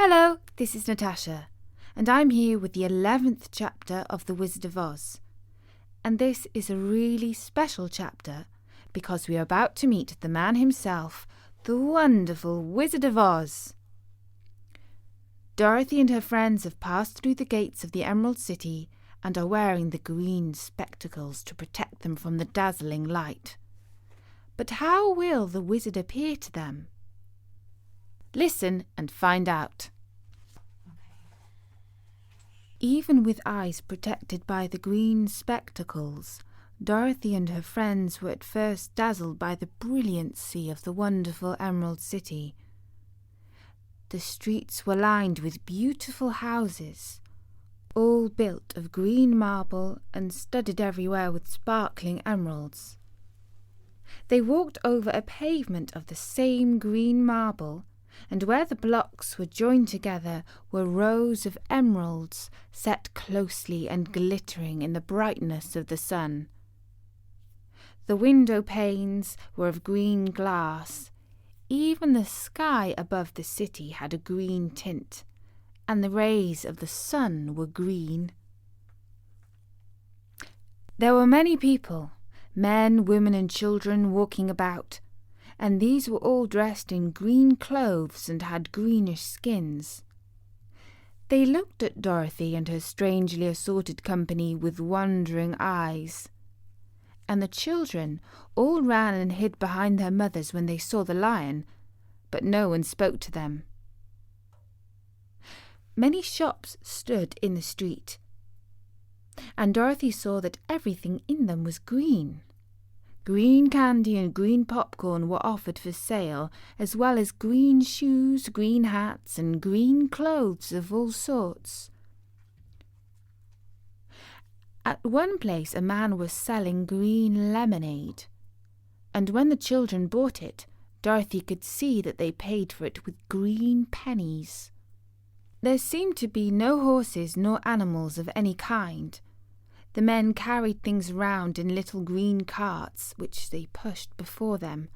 Hello, this is Natasha, and I'm here with the 11th chapter of The Wizard of Oz. And this is a really special chapter because we are about to meet the man himself, the wonderful Wizard of Oz. Dorothy and her friends have passed through the gates of the Emerald City and are wearing the green spectacles to protect them from the dazzling light. But how will the wizard appear to them? Listen and find out. Even with eyes protected by the green spectacles, Dorothy and her friends were at first dazzled by the brilliancy of the wonderful Emerald City. The streets were lined with beautiful houses, all built of green marble and studded everywhere with sparkling emeralds. They walked over a pavement of the same green marble, and where the blocks were joined together were rows of emeralds set closely and glittering in the brightness of the sun. The window panes were of green glass. Even the sky above the city had a green tint, and the rays of the sun were green. There were many people, men, women and children walking about, and these were all dressed in green clothes and had greenish skins. They looked at Dorothy and her strangely assorted company with wondering eyes, and the children all ran and hid behind their mothers when they saw the lion, but no one spoke to them. Many shops stood in the street, and Dorothy saw that everything in them was green. Green candy and green popcorn were offered for sale, as well as green shoes, green hats, and green clothes of all sorts. At one place a man was selling green lemonade, and when the children bought it, Dorothy could see that they paid for it with green pennies. There seemed to be no horses nor animals of any kind. The men carried things round in little green carts, which they pushed before them.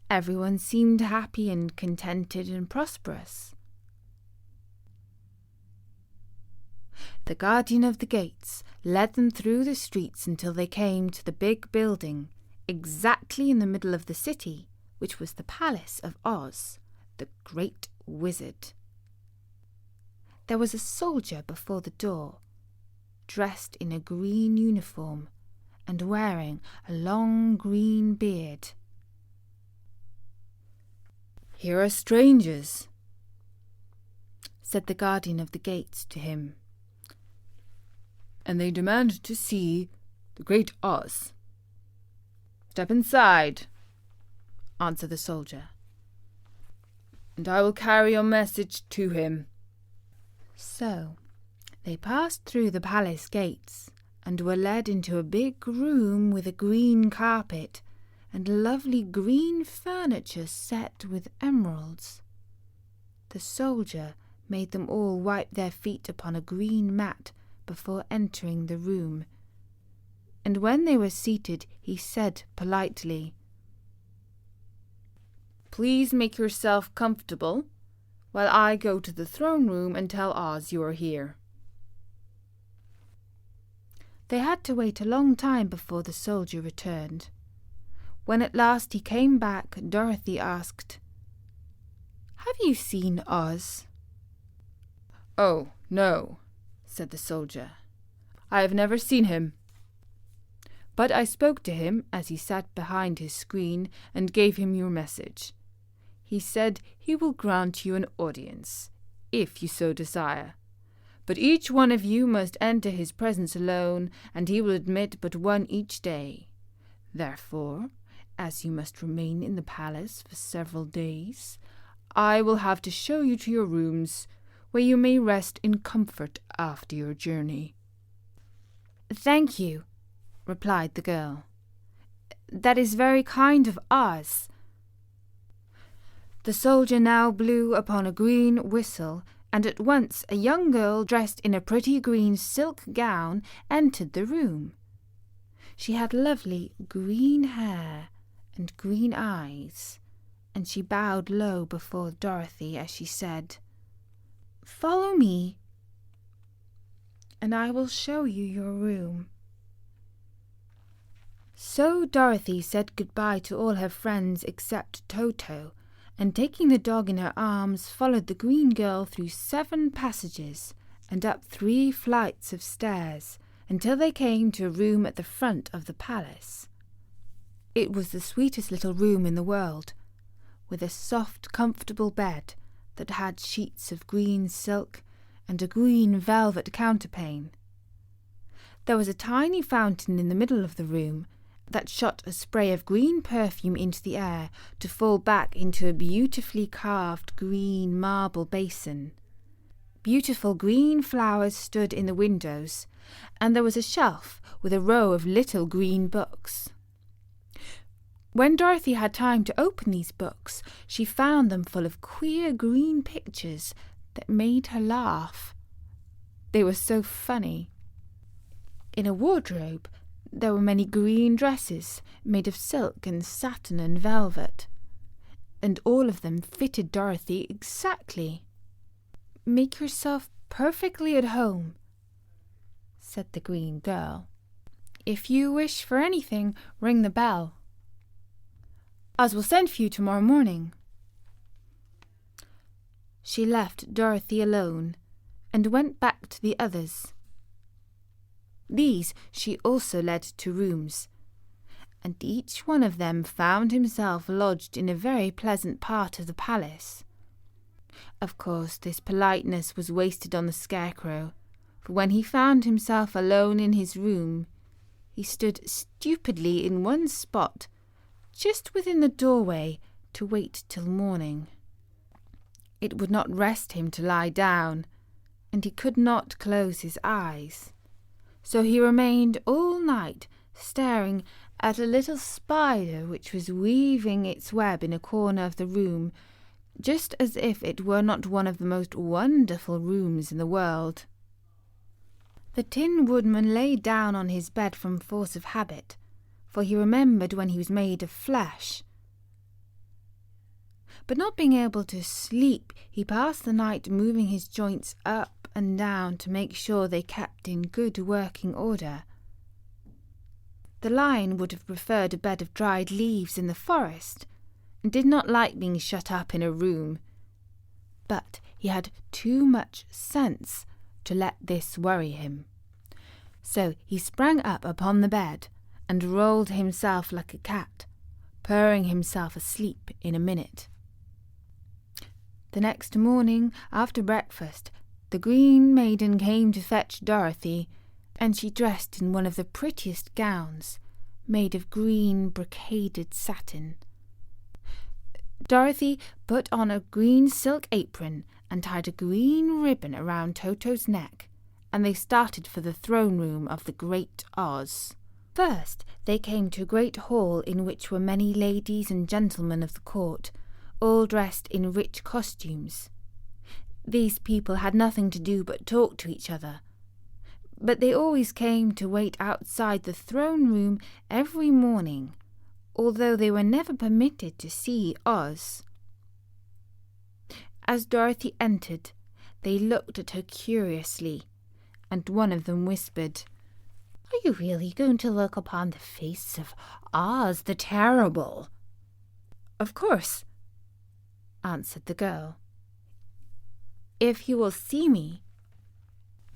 Everyone seemed happy and contented and prosperous. The guardian of the gates led them through the streets until they came to the big building, exactly in the middle of the city, which was the palace of Oz, the great wizard. There was a soldier before the door, dressed in a green uniform and wearing a long green beard. "Here are strangers," said the guardian of the gates to him, "and they demand to see the great Oz." "Step inside," answered the soldier, "and I will carry your message to him." So they passed through the palace gates and were led into a big room with a green carpet and lovely green furniture set with emeralds. The soldier made them all wipe their feet upon a green mat before entering the room, and when they were seated he said politely, "Please make yourself comfortable while I go to the throne room and tell Oz you are here." They had to wait a long time before the soldier returned. When at last he came back, Dorothy asked, "Have you seen Oz?" "Oh, no," said the soldier. "I have never seen him. But I spoke to him as he sat behind his screen and gave him your message. He said he will grant you an audience, if you so desire. But each one of you must enter his presence alone, and he will admit but one each day. Therefore, as you must remain in the palace for several days, I will have to show you to your rooms, where you may rest in comfort after your journey." "Thank you," replied the girl. "That is very kind of Oz." The soldier now blew upon a green whistle, and at once a young girl dressed in a pretty green silk gown entered the room. She had lovely green hair and green eyes, and she bowed low before Dorothy as she said, Follow me, and I will show you your room." So Dorothy said goodbye to all her friends except Toto, and taking the dog in her arms, followed the green girl through 7 passages and up 3 flights of stairs until they came to a room at the front of the palace. It was the sweetest little room in the world, with a soft, comfortable bed that had sheets of green silk and a green velvet counterpane. There was a tiny fountain in the middle of the room that shot a spray of green perfume into the air to fall back into a beautifully carved green marble basin. Beautiful green flowers stood in the windows, and there was a shelf with a row of little green books. When Dorothy had time to open these books, she found them full of queer green pictures that made her laugh. They were so funny. In a wardrobe, there were many green dresses made of silk and satin and velvet, and all of them fitted Dorothy exactly. "Make yourself perfectly at home," said the green girl. "If you wish for anything, ring the bell. Oz will send for you tomorrow morning." She left Dorothy alone and went back to the others. These she also led to rooms, and each one of them found himself lodged in a very pleasant part of the palace. Of course, this politeness was wasted on the Scarecrow, for when he found himself alone in his room, he stood stupidly in one spot, just within the doorway, to wait till morning. It would not rest him to lie down, and he could not close his eyes. So he remained all night staring at a little spider which was weaving its web in a corner of the room, just as if it were not one of the most wonderful rooms in the world. The Tin Woodman lay down on his bed from force of habit, for he remembered when he was made of flesh. But not being able to sleep, he passed the night moving his joints up and down to make sure they kept in good working order. The Lion would have preferred a bed of dried leaves in the forest, and did not like being shut up in a room. But he had too much sense to let this worry him. So he sprang up upon the bed and rolled himself like a cat, purring himself asleep in a minute. The next morning, after breakfast, the Green Maiden came to fetch Dorothy, and she dressed in one of the prettiest gowns, made of green brocaded satin. Dorothy put on a green silk apron and tied a green ribbon around Toto's neck, and they started for the throne room of the Great Oz. First, they came to a great hall in which were many ladies and gentlemen of the court, all dressed in rich costumes. These people had nothing to do but talk to each other, but they always came to wait outside the throne room every morning, although they were never permitted to see Oz. As Dorothy entered, they looked at her curiously, and one of them whispered, "Are you really going to look upon the face of Oz the Terrible?" "Of course," answered the girl. "If he will see me."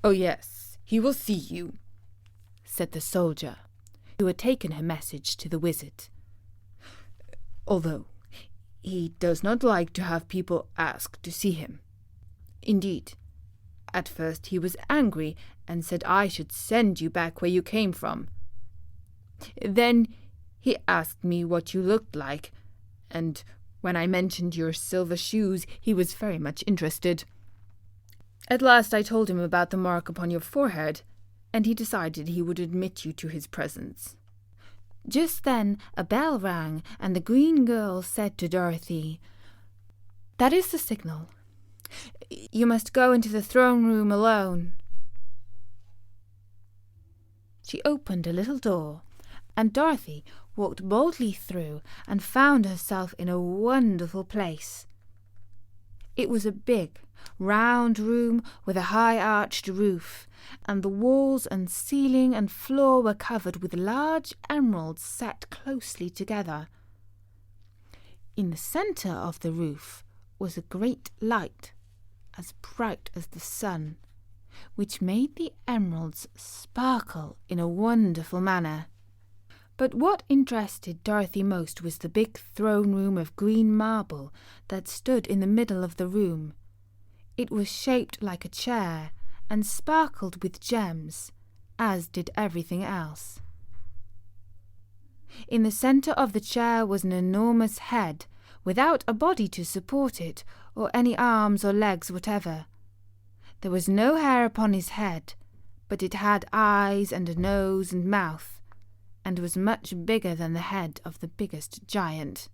"Oh yes, he will see you," said the soldier, who had taken her message to the wizard. "Although he does not like to have people ask to see him. Indeed, at first he was angry and said I should send you back where you came from. Then he asked me what you looked like, and when I mentioned your silver shoes, he was very much interested. At last I told him about the mark upon your forehead, and he decided he would admit you to his presence." Just then a bell rang, and the green girl said to Dorothy, "That is the signal. You must go into the throne room alone." She opened a little door, and Dorothy walked boldly through and found herself in a wonderful place. It was a big, round room with a high-arched roof, and the walls and ceiling and floor were covered with large emeralds set closely together. In the centre of the roof was a great light, as bright as the sun, which made the emeralds sparkle in a wonderful manner. But what interested Dorothy most was the big throne room of green marble that stood in the middle of the room. It was shaped like a chair and sparkled with gems, as did everything else. In the centre of the chair was an enormous head, without a body to support it, or any arms or legs whatever. There was no hair upon his head, but it had eyes and a nose and mouth, and was much bigger than the head of the biggest giant.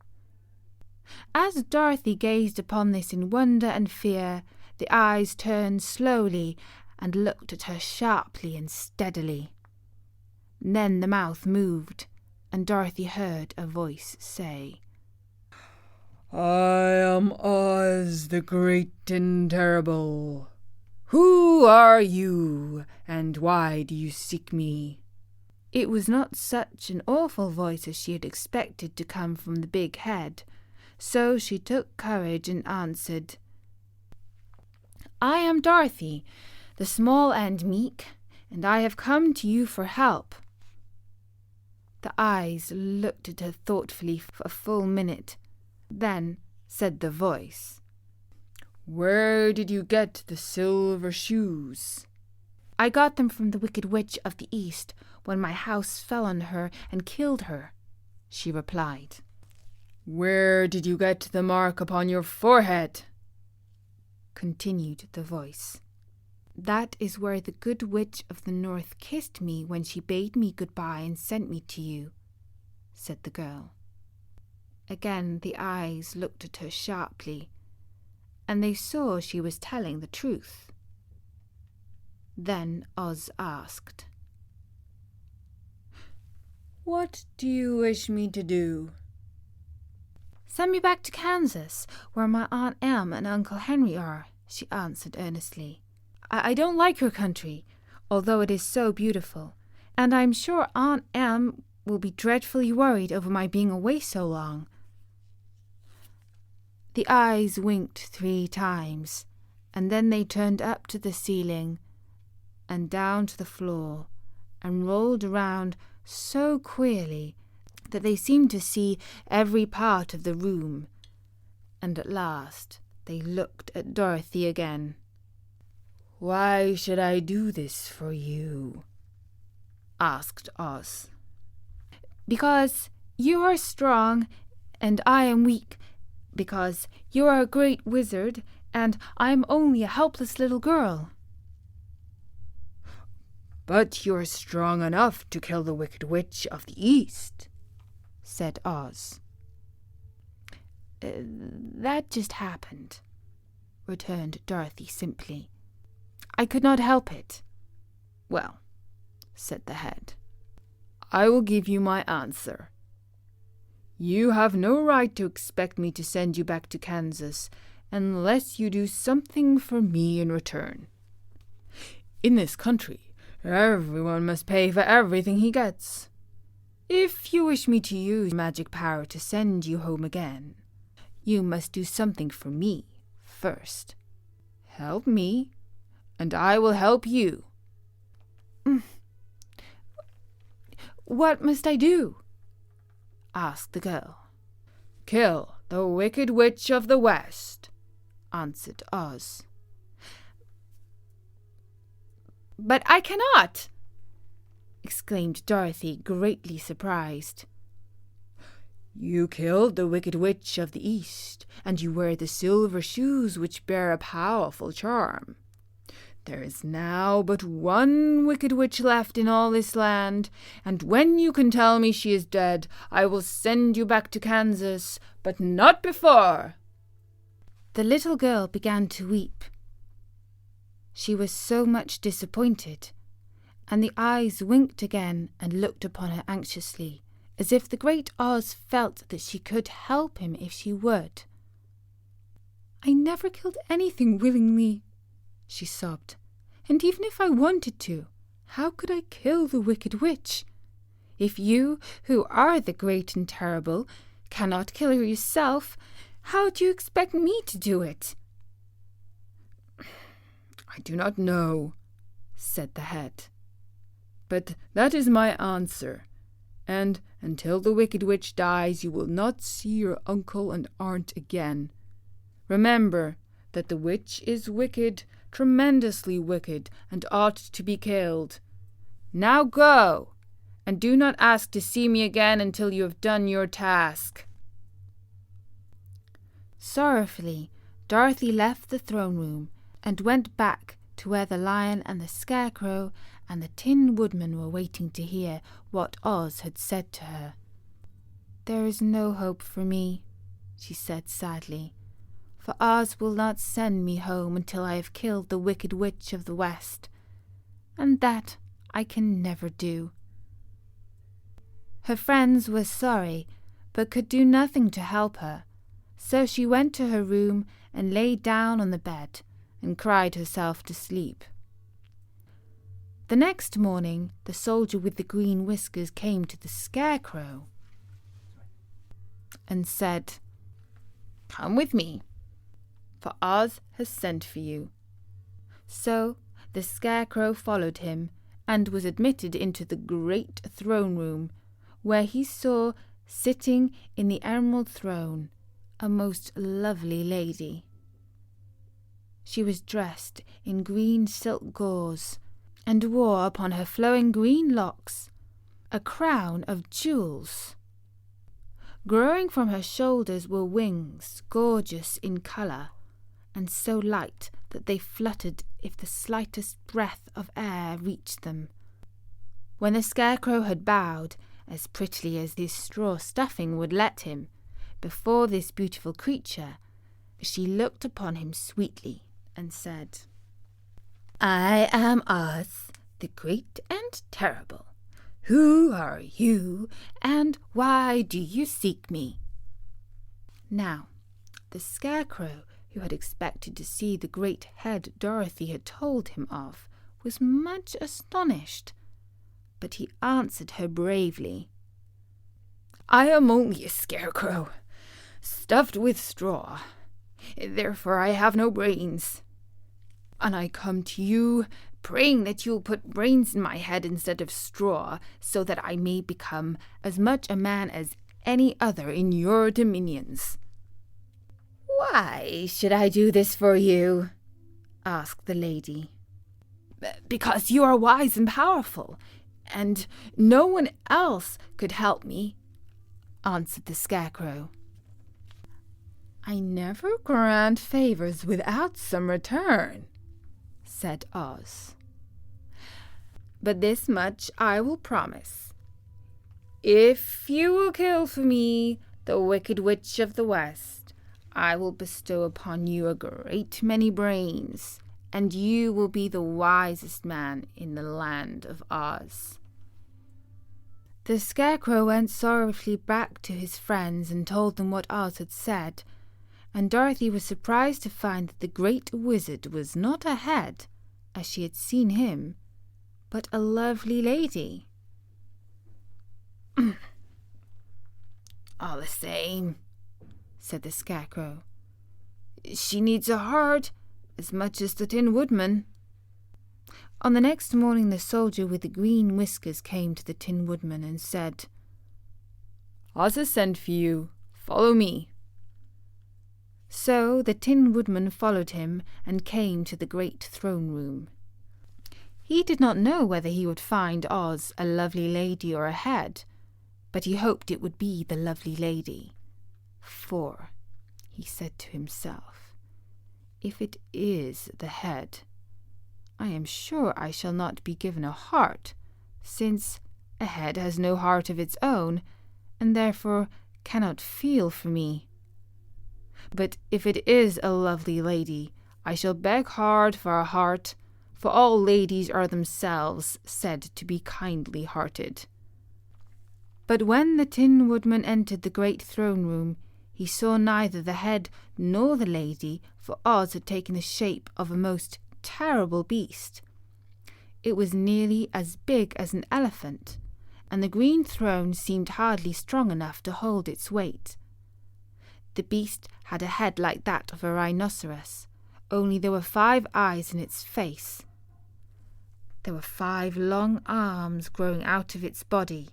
As Dorothy gazed upon this in wonder and fear, the eyes turned slowly and looked at her sharply and steadily. Then the mouth moved, and Dorothy heard a voice say, "I am Oz, the Great and Terrible. Who are you, and why do you seek me?" It was not such an awful voice as she had expected to come from the big head, so she took courage and answered, "I am Dorothy, the small and meek, and I have come to you for help." The eyes looked at her thoughtfully for a full minute. Then said the voice, "Where did you get the silver shoes?" "I got them from the Wicked Witch of the East when my house fell on her and killed her," she replied. "Where did you get the mark upon your forehead?" continued the voice. "That is where the Good Witch of the North kissed me when she bade me goodbye and sent me to you," said the girl. Again the eyes looked at her sharply, and they saw she was telling the truth. Then Oz asked, "What do you wish me to do?" "Send me back to Kansas, where my Aunt Em and Uncle Henry are," she answered earnestly. I don't like her country, although it is so beautiful, and I'm sure Aunt Em will be dreadfully worried over my being away so long." The eyes winked 3 times, and then they turned up to the ceiling and down to the floor and rolled around so queerly that they seemed to see every part of the room, and at last they looked at Dorothy again. "Why should I do this for you?" asked Oz. "Because you are strong and I am weak, because you are a great wizard and I am only a helpless little girl." "But you're strong enough to kill the Wicked Witch of the East," said Oz. That just happened," returned Dorothy simply. "I could not help it." "Well," said the head, "I will give you my answer. You have no right to expect me to send you back to Kansas unless you do something for me in return. In this country, everyone must pay for everything he gets. If you wish me to use magic power to send you home again, you must do something for me first. Help me, and I will help you." "What must I do?" asked the girl. "Kill the Wicked Witch of the West," answered Oz. "But I cannot!" exclaimed Dorothy, greatly surprised. "You killed the Wicked Witch of the East, and you wear the silver shoes which bear a powerful charm. There is now but one Wicked Witch left in all this land, and when you can tell me she is dead, I will send you back to Kansas, but not before." The little girl began to weep. She was so much disappointed, and the eyes winked again and looked upon her anxiously, as if the great Oz felt that she could help him if she would. I never killed anything willingly, she sobbed. And even if I wanted to, how could I kill the wicked witch? If you, who are the great and terrible, cannot kill her yourself, how do you expect me to do it? I do not know, said the head. But that is my answer, and until the wicked witch dies, you will not see your uncle and aunt again. Remember that the witch is wicked, tremendously wicked, and ought to be killed. Now go, and do not ask to see me again until you have done your task. Sorrowfully, Dorothy left the throne room and went back to where the lion and the scarecrow and the Tin Woodman were waiting to hear what Oz had said to her. There is no hope for me, she said sadly, for Oz will not send me home until I have killed the Wicked Witch of the West, and that I can never do. Her friends were sorry, but could do nothing to help her, so she went to her room and lay down on the bed and cried herself to sleep. The next morning, the soldier with the green whiskers came to the scarecrow and said, "Come with me, for Oz has sent for you." So the scarecrow followed him and was admitted into the great throne room, where he saw, sitting in the emerald throne, a most lovely lady. She was dressed in green silk gauze, and wore upon her flowing green locks a crown of jewels. Growing from her shoulders were wings, gorgeous in colour, and so light that they fluttered if the slightest breath of air reached them. When the scarecrow had bowed, as prettily as his straw stuffing would let him, before this beautiful creature, she looked upon him sweetly and said, "I am Oz, the great and terrible. Who are you, and why do you seek me?" Now, the scarecrow, who had expected to see the great head Dorothy had told him of, was much astonished, but he answered her bravely, "I am only a scarecrow, stuffed with straw. Therefore I have no brains. And I come to you, praying that you'll put brains in my head instead of straw, so that I may become as much a man as any other in your dominions." "Why should I do this for you?" asked the lady. "Because you are wise and powerful, and no one else could help me," answered the scarecrow. "I never grant favors without some return," said Oz. "But this much I will promise. If you will kill for me the Wicked Witch of the West, I will bestow upon you a great many brains, and you will be the wisest man in the land of Oz." The scarecrow went sorrowfully back to his friends and told them what Oz had said, and Dorothy was surprised to find that the great wizard was not a head, as she had seen him, but a lovely lady. "All the same," said the scarecrow, "she needs a heart as much as the Tin Woodman." On the next morning the soldier with the green whiskers came to the Tin Woodman and said, "Oz has sent for you. Follow me." So the Tin Woodman followed him and came to the great throne room. He did not know whether he would find Oz a lovely lady or a head, but he hoped it would be the lovely lady. "For," he said to himself, "if it is the head, I am sure I shall not be given a heart, since a head has no heart of its own, and therefore cannot feel for me. But if it is a lovely lady, I shall beg hard for a heart, for all ladies are themselves said to be kindly-hearted." But when the Tin Woodman entered the great throne room, he saw neither the head nor the lady, for Oz had taken the shape of a most terrible beast. It was nearly as big as an elephant, and the green throne seemed hardly strong enough to hold its weight. The beast had a head like that of a rhinoceros, only there were 5 eyes in its face. There were 5 long arms growing out of its body,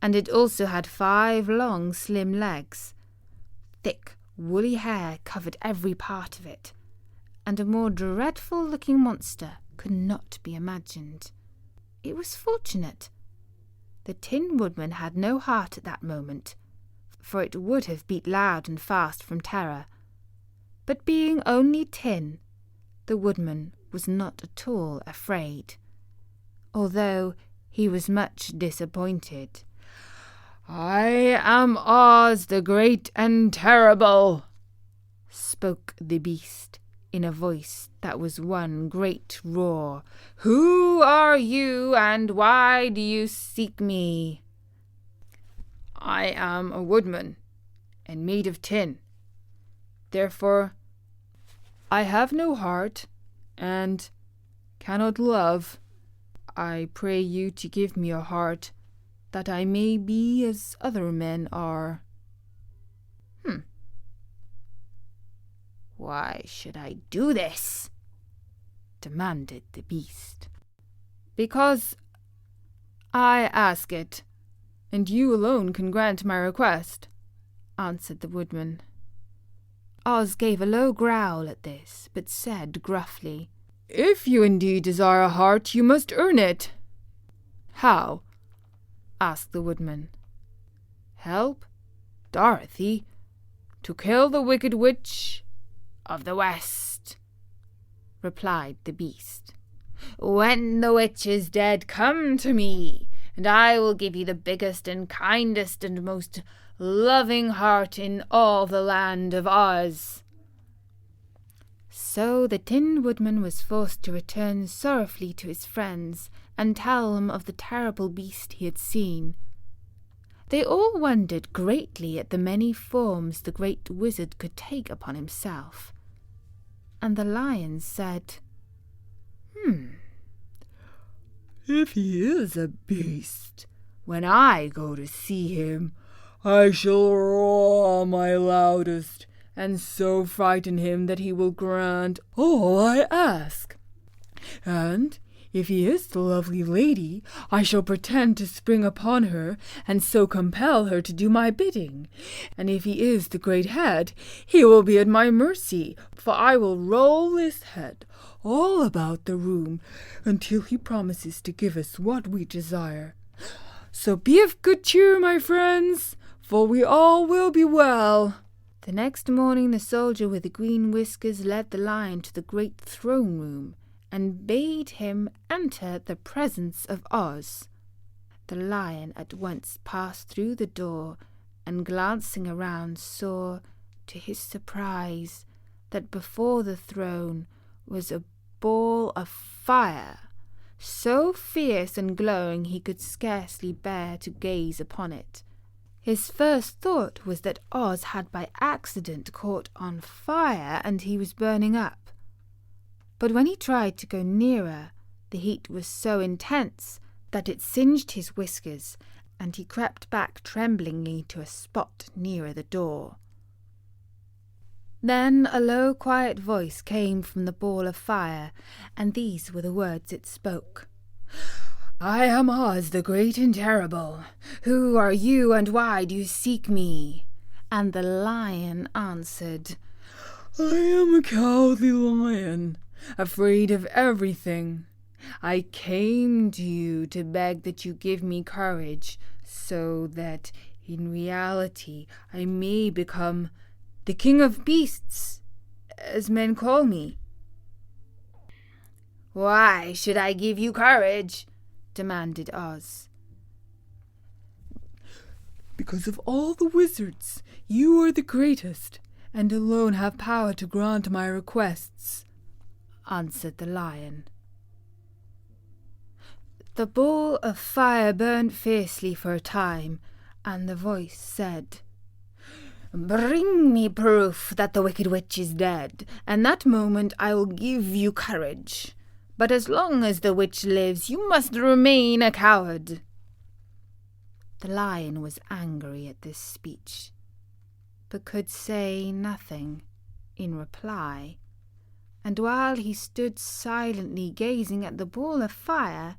and it also had 5 long, slim legs. Thick, woolly hair covered every part of it, and a more dreadful-looking monster could not be imagined. It was fortunate. The Tin Woodman had no heart at that moment, for it would have beat loud and fast from terror. But being only tin, the Woodman was not at all afraid, although he was much disappointed. "I am Oz the Great and Terrible," spoke the beast, in a voice that was one great roar. "Who are you, and why do you seek me?" "I am a woodman, and made of tin. Therefore I have no heart, and cannot love. I pray you to give me a heart, that I may be as other men are." "Why should I do this?" demanded the beast. "Because I ask it, and you alone can grant my request," answered the Woodman. Oz gave a low growl at this, but said gruffly, "If you indeed desire a heart, you must earn it." "How?" asked the Woodman. "Help Dorothy to kill the Wicked Witch of the West," replied the beast. "When the witch is dead, come to me, and I will give you the biggest and kindest and most loving heart in all the land of Oz." So the Tin Woodman was forced to return sorrowfully to his friends and tell them of the terrible beast he had seen. They all wondered greatly at the many forms the great wizard could take upon himself. And the Lion said, "If he is a beast, when I go to see him, I shall roar my loudest, and so frighten him that he will grant all I ask. And if he is the lovely lady, I shall pretend to spring upon her, and so compel her to do my bidding. And if he is the great head, he will be at my mercy, for I will roll his head all about the room until he promises to give us what we desire. So be of good cheer, my friends, for we all will be well." The next morning the soldier with the green whiskers led the Lion to the great throne room and bade him enter the presence of Oz. The Lion at once passed through the door, and glancing around saw, to his surprise, that before the throne was a ball of fire, so fierce and glowing he could scarcely bear to gaze upon it. His first thought was that Oz had by accident caught on fire and he was burning up. But when he tried to go nearer, the heat was so intense that it singed his whiskers, and he crept back tremblingly to a spot nearer the door. Then a low, quiet voice came from the ball of fire, and these were the words it spoke. "I am Oz the Great and Terrible. Who are you, and why do you seek me?" And the Lion answered, "I am a cowardly lion, afraid of everything. I came to you to beg that you give me courage, so that in reality I may become the King of Beasts, as men call me." "Why should I give you courage?" demanded Oz. "Because of all the wizards, you are the greatest, and alone have power to grant my requests," answered the Lion. The ball of fire burned fiercely for a time, and the voice said, Bring me proof that the wicked witch is dead, and that moment I will give you courage. But as long as the witch lives, you must remain a coward." The lion was angry at this speech, but could say nothing in reply, and while he stood silently gazing at the ball of fire,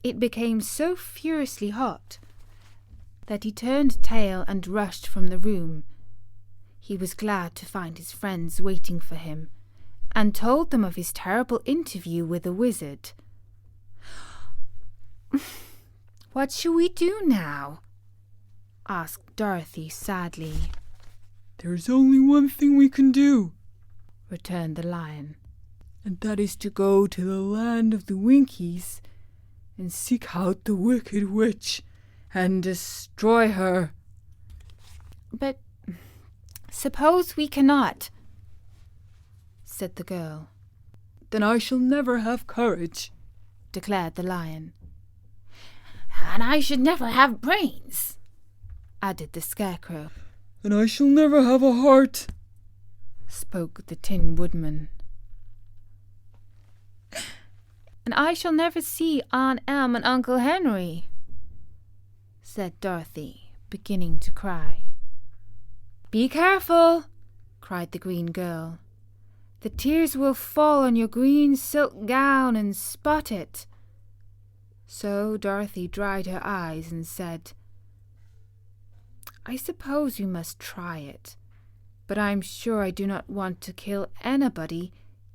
it became so furiously hot that he turned tail and rushed from the room. He was glad to find his friends waiting for him, and told them of his terrible interview with the wizard. "What shall we do now?" asked Dorothy sadly. "There's only one thing we can do," returned the lion, "and that is to go to the land of the Winkies and seek out the wicked witch and destroy her." "But suppose we cannot," said the girl. "Then I shall never have courage," declared the lion. "And I should never have brains," added the Scarecrow. "And I shall never have a heart," spoke the Tin Woodman. "And I shall never see Aunt Em and Uncle Henry," said Dorothy, beginning to cry. "Be careful," cried the green girl. "The tears will fall on your green silk gown and spot it." So Dorothy dried her eyes and said, "I suppose we must try it, but I'm sure I do not want to kill anybody,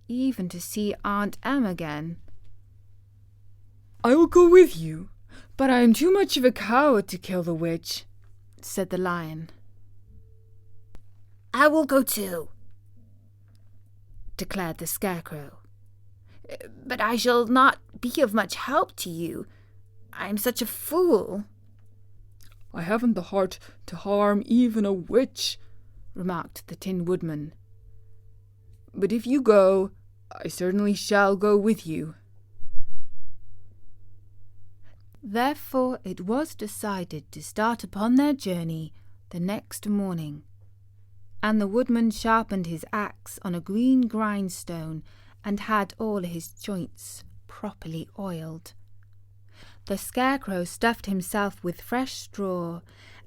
even to see Aunt Em again." "I will go with you, but I am too much of a coward to kill the witch," said the lion. "I will go too," declared the Scarecrow. "But I shall not be of much help to you. I am such a fool." "I haven't the heart to harm even a witch," remarked the Tin Woodman. "But if you go, I certainly shall go with you." Therefore it was decided to start upon their journey the next morning, and the woodman sharpened his axe on a green grindstone and had all his joints properly oiled. The Scarecrow stuffed himself with fresh straw,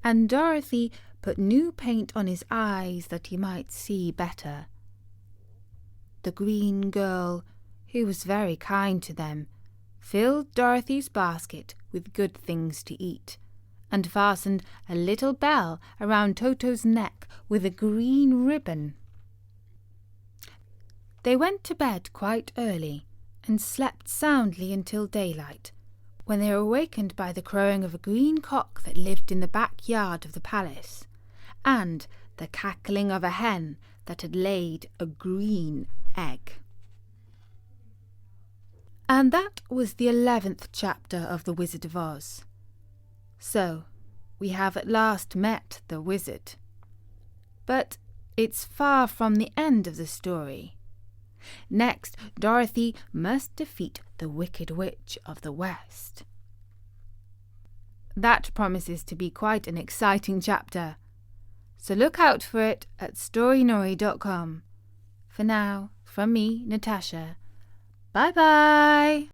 and Dorothy put new paint on his eyes that he might see better. The green girl, who was very kind to them, filled Dorothy's basket with good things to eat, and fastened a little bell around Toto's neck with a green ribbon. They went to bed quite early and slept soundly until daylight, when they were awakened by the crowing of a green cock that lived in the backyard of the palace, and the cackling of a hen that had laid a green egg. And that was the 11th chapter of The Wizard of Oz. So, we have at last met the wizard. But it's far from the end of the story. Next, Dorothy must defeat the Wicked Witch of the West. That promises to be quite an exciting chapter, so look out for it at storynori.com. For now, from me, Natasha, bye-bye!